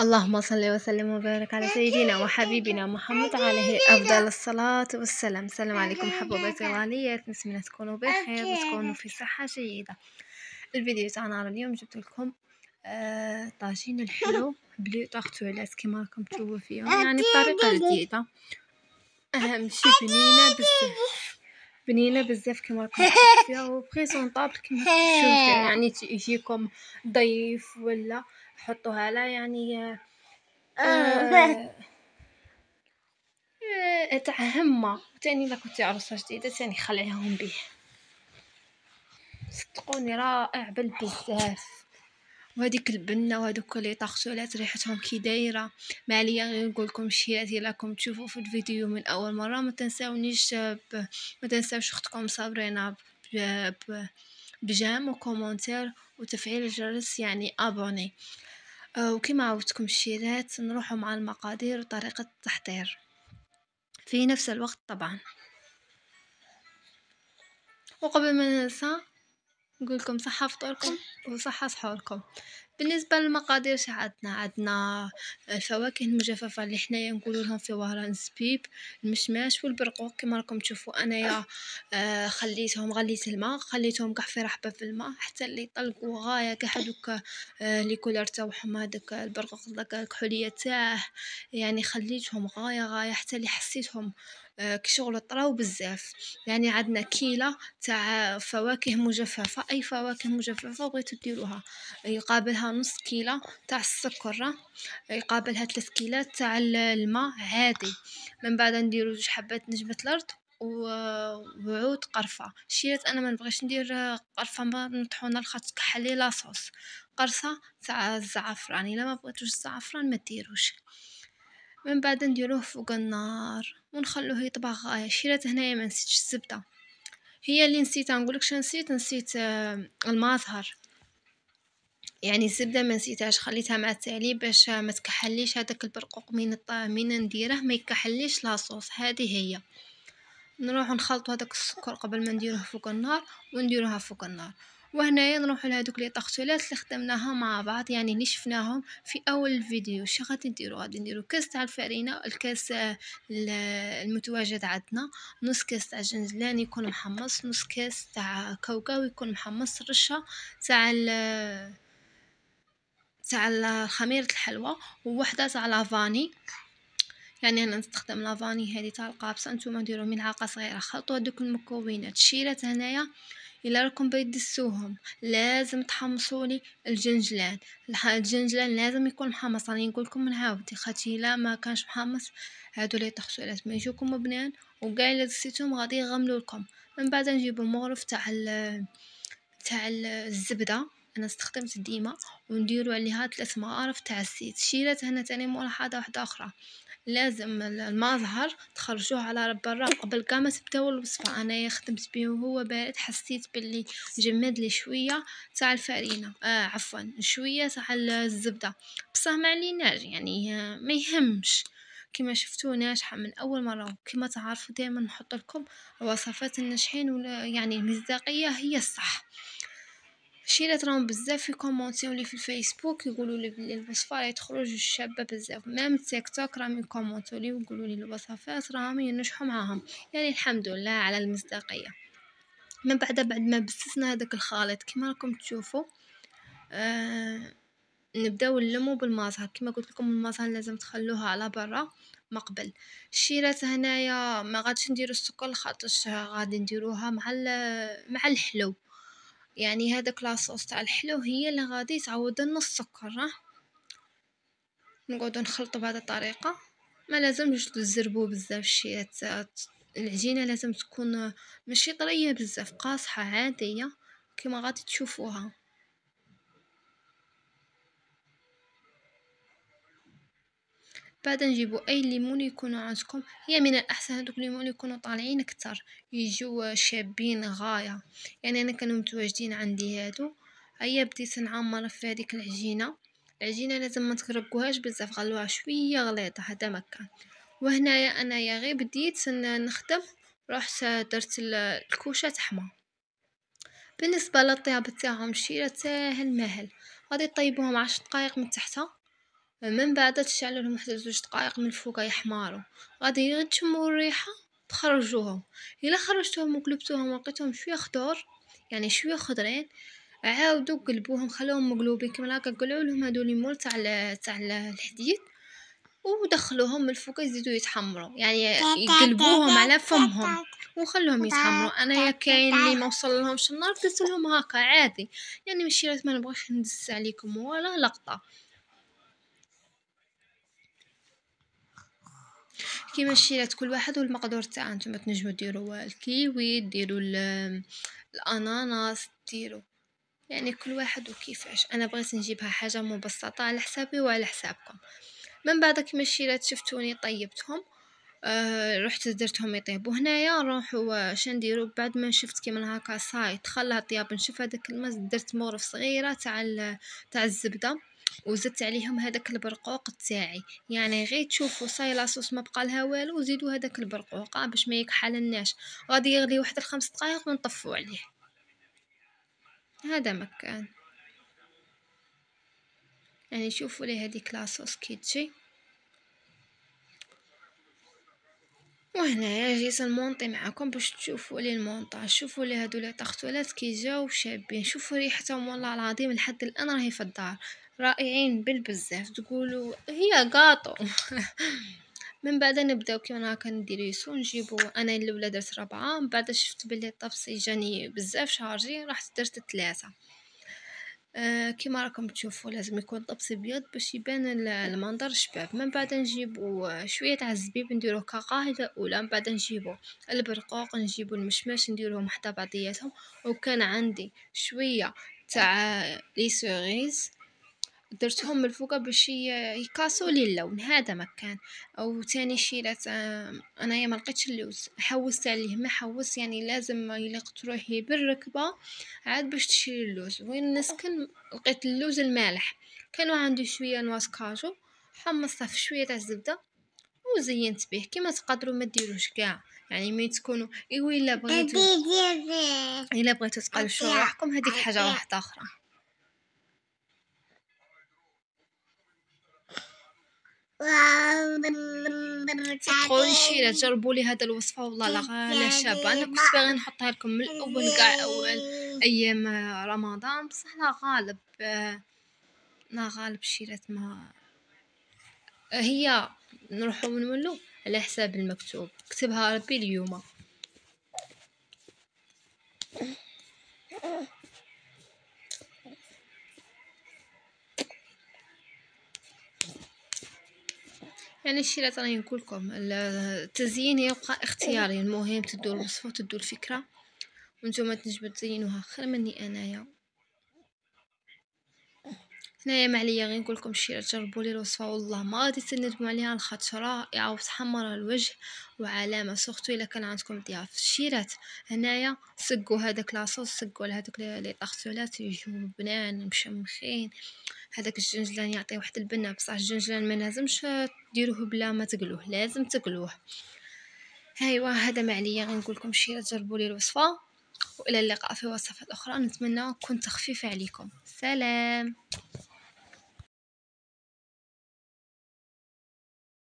اللهم صل وسلم وبارك على سيدنا وحبيبنا محمد عليه أفضل الصلاة والسلام. السلام عليكم حبوباتي الغاليات، نتمنى تكونوا بخير وتكونوا في صحة جيدة. الفيديو تاعنا اليوم جبت لكم طاجين الحلو بلي طاغتوالات كما راكم تشوفوا فيهم، يعني بطريقة جديدة. أهم شي بنينة بزاف كما راكم تشوفوا فيها، وبريزونطابل كما تشوفوا فيها، يعني يجيكم ضيف ولا حطوها لا يعني تاع همة تاني لا كنتي عروسة جديدة تاني خلعيهم بيه. صدقوني رائع بزاف. وهذيك البنه وهذوك لي طاغتولات ريحتهم كي دايره. ما عليا غير نقول لكم شيراتي لكم تشوفوا في الفيديو من اول مره. ما تنساونيش ما تنساوش اختكم صابرينا بجام وكومنتير وتفعيل الجرس، يعني ابوني. وكما عودتكم الشيرات نروحوا مع المقادير وطريقه التحضير في نفس الوقت طبعا. وقبل ما ننسى نقولكم صحة فطوركم وصحة سحوركم. بالنسبة للمقادير عندنا الفواكه المجففة اللي حنايا نقولوا لهم في وهران زبيب، المشماش والبرقوق كما راكم تشوفوا. انايا خليتهم غليت الماء، خليتهم كاع في رحبة في الماء حتى اللي يطلقوا غاية كاع هذوك لي كولر تاعهم. هذاك البرقوق داك الكحولية تاعه، يعني خليتهم غاية حتى اللي حسيتهم كشغل طراو بزاف. يعني عندنا كيلة تاع فواكه مجففة، اي فواكه مجففة بغيتو ديروها. يقابلها نص كيلة تاع السكر، يقابلها 3 كيلات تاع الماء عادي. من بعد نديرو 2 حبات نجمة الارض وعود قرفة. شيرات انا ما نبغيش ندير قرفة مطحونة لخاطر كحلي لاصوص. قرصة تاع الزعفران، الا ما بغيتوش الزعفران ما ديروش. من بعد نديروه فوق النار ونخلوه يطبخ غاية. شيرات هنايا ما نسيتش الزبدة، هي اللي نسيت نقولكش. نسيت المظهر، يعني الزبده ما نسيتهاش، خليتها مع التالي باش ما تكحليش هذاك البرقوق. من نديره ما يكحليش لاصوص. هذه هي. نروح نخلطوا هذاك السكر قبل ما نديروه فوق النار ونديروها فوق النار. وهنايا نروح لهذوك لي طاغتولات اللي خدمناها مع بعض، يعني اللي شفناهم في اول الفيديو. شو غادي نديرو؟ غادي نديرو كاس تاع الفرينه، الكاس المتواجد عندنا نص كاس تاع جنزلان يكون محمص، نص كاس تاع كاوكاو يكون محمص، رشه تاع خميرة الحلوى، ووحدة تاع لافاني. يعني انا نستخدم لافاني هذه تاع القابصه. نتوما ديروا ملعقه صغيره. خلطوا هذوك المكونات. الشيرات هنايا الا راكم بيدسوهم لازم تحمصوا لي الجنجلان. الجنجلان لازم يكون محمص. راني نقول لكم نعاود خاطر الا ما كانش محمص هادو لي طاغتولات ما يجوكم بنان، وكاع الا دسيتهم غادي يغملوا لكم. من بعد نجيبوا مغرف تاع الزبده. انا استخدمت ديما، ونديروا عليها 3 مغارف تاع الزيت. شيرات هنا تاني ملاحظه واحده اخرى، لازم المظهر تخرجوه على برا قبل كاع ما تبداو الوصفه. انا خدمت به وهو بارد، حسيت باللي جمد لي شويه تاع الفرينه، عفوا شويه تاع الزبده. بصح ما عليناش يعني ما يهمش. كما شفتوا ناجحه من اول مره. وكما تعرفوا دائما نحط لكم وصفات الناجحين، يعني المصداقيه هي الصح. شيرات راهم بزاف في كومونتيو لي في الفيسبوك يقولوا لي بلي الوصفه راهي تخرج شابه بزاف. ميم تيك توك راهم يكومونتوا لي ويقولوا لي الوصفات راهم ينجحوا معاهم. يعني الحمد لله على المصداقيه. من بعد ما بسسنا هذاك الخليط كما راكم تشوفوا، نبداو نلمو بالمازها. كما قلت لكم المازها لازم تخلوها على برا مقبل. الشيرات هنايا ما غاديش نديرو السكر خاطرش غادي نديروها مع الحلو. يعني هذاك لاصوص تاع الحلو هي اللي غادي تعوض لنا السكر. نقعدوا نخلطوا بهذه الطريقه. ما لازمش تزربوا بزاف الشيات. العجينه لازم تكون ماشي طريه بزاف، قاصحه عاديه كما غادي تشوفوها. بعد نجيبوا اي ليمون يكون عندكم. هي من الاحسن هذوك الليمون يكونوا طالعين اكثر، يجوا شابين غايه. يعني انا كانوا متواجدين عندي هادو. هيا بديت نعمر في هذيك العجينه لازم ما ترقوهاش بزاف، خلوها شويه غليظه هذا مكان. وهنايا انايا غير بديت نخدم، رحت درت الكوشه تحمى. بالنسبه للطياب تاعهم شي ساهل ماهل. غادي طيبوهم 10 دقائق من تحت من بعد تشعلوا لهم واحد 2 دقائق من الفوق يحماروا، غادي غير تشموا الريحة تخرجوهم. الا خرجتوهم وقلبتوهم ولقيتهم شويه خضور، يعني شويه خضرين، عاودوا قلبوهم خلوهم مقلوبين كيما هكا، قلعوا لهم هادو ليمون تاع الحديد ودخلوهم من الفوق يزيدوا يتحمروا، يعني يقلبوهم على فمهم وخلوهم يتحمروا. انا كاين اللي ما وصل لهمش النار درت لهم هكا عادي، يعني ماشي ما نبغيش ندس عليكم ولا لقطه. كيما الشيرات كل واحد والمقدور تاعه، نتوما تنجموا ديروا الكيوي، ديروا الاناناس، ديروا يعني كل واحد وكيفاش. انا بغيت نجيبها حاجه مبسطه على حسابي وعلى حسابكم. من بعد كيما الشيرات شفتوني طيبتهم، رحت درتهم يطيبوا. هنايا نروحوا شنديروا بعد ما شفت كيما هكا صاي تخلى طياب، نشوف هذاك الماء درت مغرف صغيره تاع الزبده وزدت عليهم هذاك البرقوق تاعي، يعني غير تشوفوا صاي لاصوص ما بقى لها والو وزيدوا هذاك البرقوق باش ما يكحلناش. غادي يغلي واحد 5 دقائق ونطفوا عليه. هذا مكان، يعني شوفوا لي هذيك لاصوص كي تجي. وهنايا جيت نمونطي معاكم باش تشوفوا لي المونطاج. شوفوا لي هادو لي طاختولات كي جاو شابين، شوفوا ريحتهم والله العظيم لحد الان راهي في الدار، رائعين بالبزاف، تقولوا هي قاطو. من بعد نبداو كيما هكا نديريسو، نجيبو انا الاولى درت 4، من بعد شفت بلي الطبسي جاني بزاف شارجي رحت درت 3. كيما راكم تشوفوا لازم يكون طبسي بيض باش يبان المنظر شباب. من بعد نجيبو شويه تاع الزبيب نديروه كقاعده اولى، من بعد نجيبو البرقوق، نجيبو المشماش نديروهم حتى بعضياتهم، وكان عندي شويه تاع لي سيريز درتهم من الفوق باش يكاسوا لي اللون. هذا مكان. او تاني شيلات انايا ما لقيتش اللوز، حوست عليه ما حوس، يعني لازم الا تروحي بالركبه عاد باش تشري اللوز. وين نسكن لقيت اللوز المالح، كانوا عندي شويه نواس كاجو حمصتها في شويه تاع الزبده وزينت به. كيما تقدروا ما ديروش كاع، يعني مين تكونوا الا بغيتوا تقلشوا روحكم هذيك حاجه واحده اخرى. تقولي شي جربوا لي هذا الوصفه والله لا شابه. انا كنت باغي نحطها لكم من الاول كاع اول ايام رمضان، بصح لا غالب شيرات ما هي نروحوا نولوا على حساب المكتوب، كتبها ربي اليوم. يعني الشيرات راني نقول لكم التزيين يبقى اختياري، المهم تدوا الوصفه وتدوا الفكره وانتم تنجموا تزينوها خير مني انايا. هنايا ما عليا غير نقول لكم شي جربوا لي الوصفه والله ما غادي تندموا عليها، الخاطر رائعه وتحمر الوجه وعلامه، سورتو الا كان عندكم ضياف. الشيرات هنايا سقوا هذاك لاصوص، سقوا لهذوك لي طاختولات يجوا بنان مشمخين. هذاك الجنجلان يعطي واحد البنه، بصح الجنجلان ما لازمش ديروه بلا ما تقلوه، لازم تقلوه. هايوا هذا ما عليا غير نقول لكم شيرات جربوا لي الوصفه، والى اللقاء في وصفات اخرى. نتمنى كنت خفيفه عليكم. سلام.